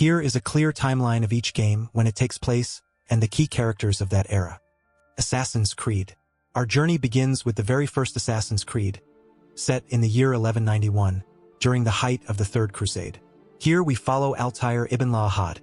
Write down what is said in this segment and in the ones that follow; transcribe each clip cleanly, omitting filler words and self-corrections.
Here is a clear timeline of each game, when it takes place, and the key characters of that era. Assassin's Creed. Our journey begins with the very first Assassin's Creed, set in the year 1191, during the height of the Third Crusade. Here we follow Altair ibn Lahad,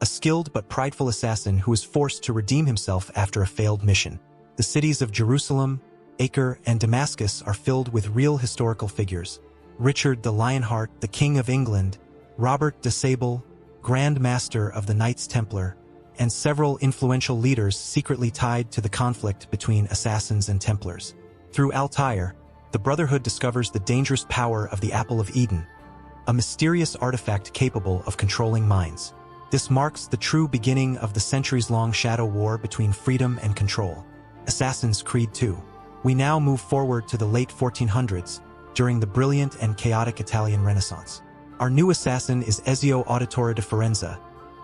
a skilled but prideful assassin who is forced to redeem himself after a failed mission. The cities of Jerusalem, Acre, and Damascus are filled with real historical figures. Richard the Lionheart, the King of England, Robert de Sable, Grand Master of the Knights Templar, and several influential leaders secretly tied to the conflict between assassins and Templars. Through Altair, the Brotherhood discovers the dangerous power of the Apple of Eden, a mysterious artifact capable of controlling minds. This marks the true beginning of the centuries-long shadow war between freedom and control. Assassin's Creed II. We now move forward to the late 1400s, during the brilliant and chaotic Italian Renaissance. Our new assassin is Ezio Auditore de Firenze,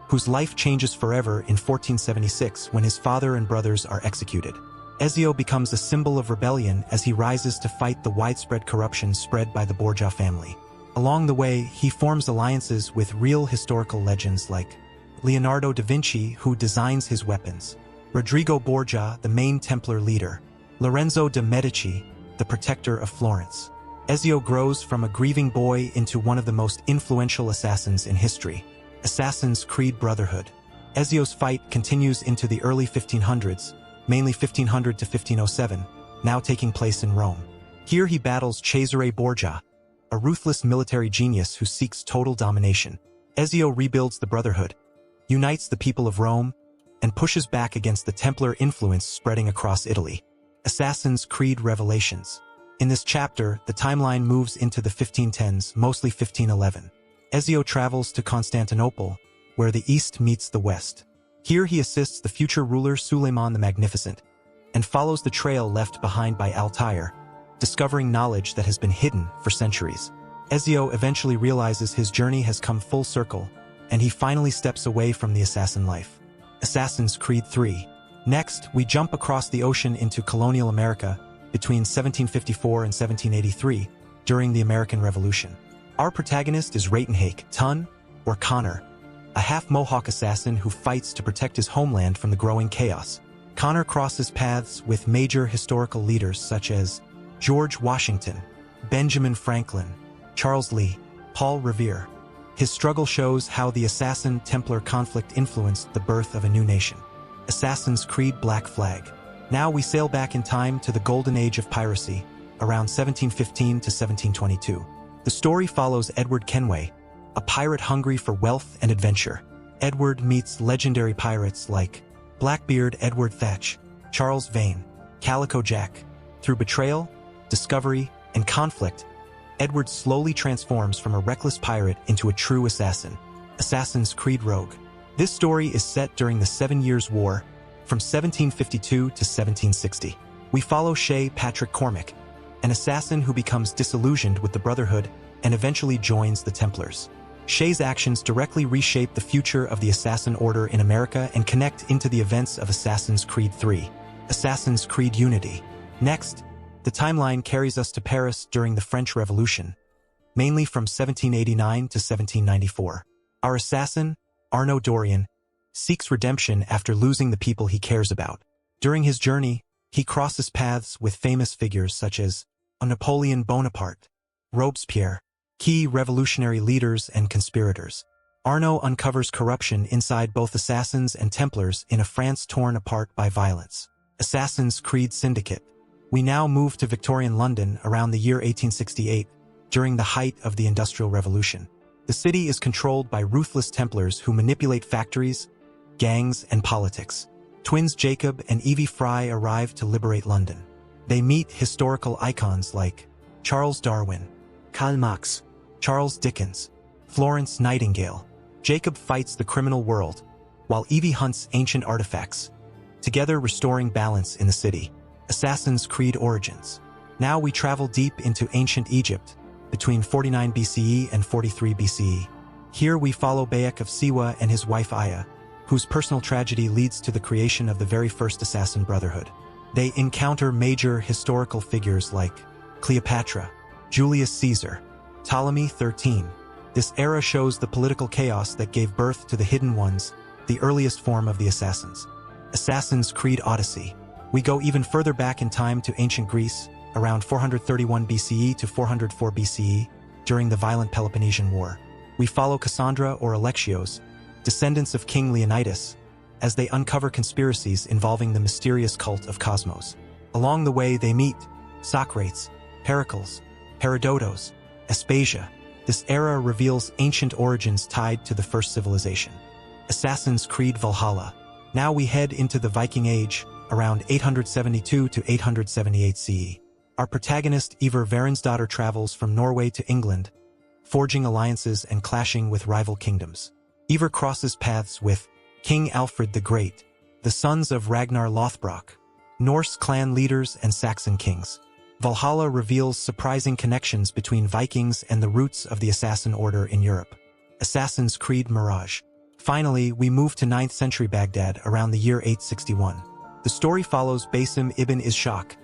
whose life changes forever in 1476 when his father and brothers are executed. Ezio becomes a symbol of rebellion as he rises to fight the widespread corruption spread by the Borgia family. Along the way, he forms alliances with real historical legends like Leonardo da Vinci, who designs his weapons, Rodrigo Borgia, the main Templar leader, Lorenzo de' Medici, the protector of Florence. Ezio grows from a grieving boy into one of the most influential assassins in history. Assassin's Creed Brotherhood. Ezio's fight continues into the early 1500s, mainly 1500 to 1507, now taking place in Rome. Here he battles Cesare Borgia, a ruthless military genius who seeks total domination. Ezio rebuilds the Brotherhood, unites the people of Rome, and pushes back against the Templar influence spreading across Italy. Assassin's Creed Revelations. In this chapter, the timeline moves into the 1510s, mostly 1511. Ezio travels to Constantinople, where the East meets the West. Here he assists the future ruler Suleiman the Magnificent, and follows the trail left behind by Altair, discovering knowledge that has been hidden for centuries. Ezio eventually realizes his journey has come full circle, and he finally steps away from the assassin life. Assassin's Creed III. Next, we jump across the ocean into colonial America between 1754 and 1783, during the American Revolution. Our protagonist is Ratenhake Tun, or Connor, a half-Mohawk assassin who fights to protect his homeland from the growing chaos. Connor crosses paths with major historical leaders such as George Washington, Benjamin Franklin, Charles Lee, Paul Revere. His struggle shows how the Assassin-Templar conflict influenced the birth of a new nation. Assassin's Creed Black Flag. Now we sail back in time to the golden age of piracy, around 1715 to 1722. The story follows Edward Kenway, a pirate hungry for wealth and adventure. Edward meets legendary pirates like Blackbeard Edward Thatch, Charles Vane, Calico Jack. Through betrayal, discovery, and conflict, Edward slowly transforms from a reckless pirate into a true assassin. Assassin's Creed Rogue. This story is set during the 7 Years' War, from 1752 to 1760. We follow Shay Patrick Cormac, an assassin who becomes disillusioned with the Brotherhood and eventually joins the Templars. Shay's actions directly reshape the future of the Assassin Order in America and connect into the events of Assassin's Creed III. Assassin's Creed Unity. Next, the timeline carries us to Paris during the French Revolution, mainly from 1789 to 1794. Our assassin, Arnaud Dorian, seeks redemption after losing the people he cares about. During his journey, he crosses paths with famous figures such as Napoleon Bonaparte, Robespierre, key revolutionary leaders and conspirators. Arnaud uncovers corruption inside both assassins and Templars in a France torn apart by violence. Assassin's Creed Syndicate. We now move to Victorian London around the year 1868, during the height of the Industrial Revolution. The city is controlled by ruthless Templars who manipulate factories, gangs, and politics. Twins Jacob and Evie Fry arrive to liberate London. They meet historical icons like Charles Darwin, Karl Marx, Charles Dickens, Florence Nightingale. Jacob fights the criminal world, while Evie hunts ancient artifacts, together restoring balance in the city. Assassin's Creed Origins. Now we travel deep into ancient Egypt, between 49 BCE and 43 BCE. Here we follow Bayek of Siwa and his wife Aya, whose personal tragedy leads to the creation of the very first Assassin Brotherhood. They encounter major historical figures like Cleopatra, Julius Caesar, Ptolemy XIII, This era shows the political chaos that gave birth to the Hidden Ones, the earliest form of the Assassins. Assassin's Creed Odyssey. We go even further back in time to ancient Greece, around 431 BCE to 404 BCE, during the violent Peloponnesian War. We follow Cassandra or Alexios, descendants of King Leonidas, as they uncover conspiracies involving the mysterious cult of Cosmos. Along the way they meet Socrates, Pericles, Herodotus, Aspasia. This era reveals ancient origins tied to the first civilization. Assassin's Creed Valhalla. Now we head into the Viking Age, around 872 to 878 CE. Our protagonist Ivar Varinsdottir travels from Norway to England, forging alliances and clashing with rival kingdoms. Ivar crosses paths with King Alfred the Great, the sons of Ragnar Lothbrok, Norse clan leaders and Saxon kings. Valhalla reveals surprising connections between Vikings and the roots of the Assassin Order in Europe. Assassin's Creed Mirage. Finally, we move to 9th century Baghdad around the year 861. The story follows Basim ibn Ishaq,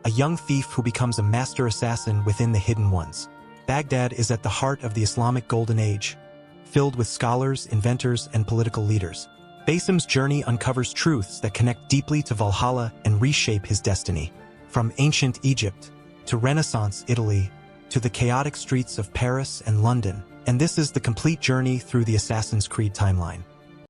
a young thief who becomes a master assassin within the Hidden Ones. Baghdad is at the heart of the Islamic Golden Age, filled with scholars, inventors, and political leaders. Basim's journey uncovers truths that connect deeply to Valhalla and reshape his destiny. From ancient Egypt to Renaissance Italy to the chaotic streets of Paris and London. And this is the complete journey through the Assassin's Creed timeline.